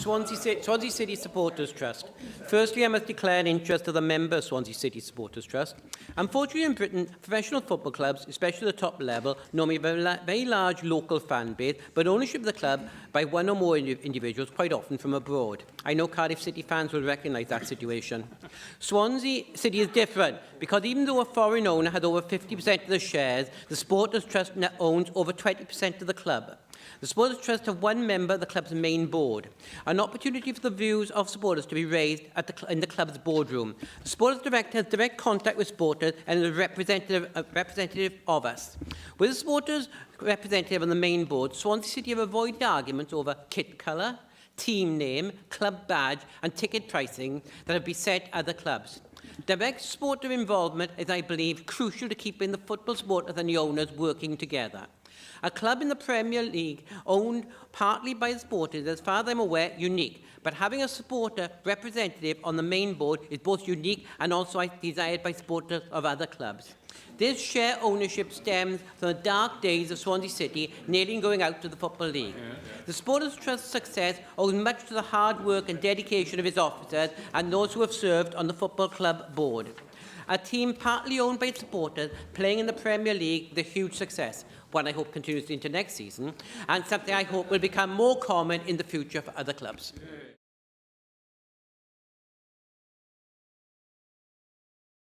Swansea City Supporters Trust. Firstly, I must declare an interest of the member of Swansea City Supporters Trust. Unfortunately, in Britain, professional football clubs, especially at the top level, normally have a very large local fan base, but ownership of the club by one or more individuals, quite often from abroad. I know Cardiff City fans will recognise that situation. Swansea City is different, because even though a foreign owner had over 50% of the shares, the Supporters Trust now owns over 20% of the club. The Supporters Trust have one member of the club's main board, an opportunity for the views of supporters to be raised in the club's boardroom. The Supporters Director has direct contact with supporters and is a representative of us. With the supporters representative on the main board, Swansea City have avoided arguments over kit colour, team name, club badge and ticket pricing that have beset other clubs. Direct supporter involvement is, I believe, crucial to keeping the football supporters and the owners working together. A club in the Premier League owned partly by the supporters is, as far as I'm aware, unique. But having a supporter representative on the main board is both unique and also desired by supporters of other clubs. This share ownership stems from the dark days of Swansea City nearly going out to the Football League. The Supporters Trust's success owes much to the hard work and dedication of its officers and those who have served on the football club board. A team partly owned by supporters playing in the Premier League is a huge success, one I hope continues into next season, and something I hope will become more common in the future for other clubs.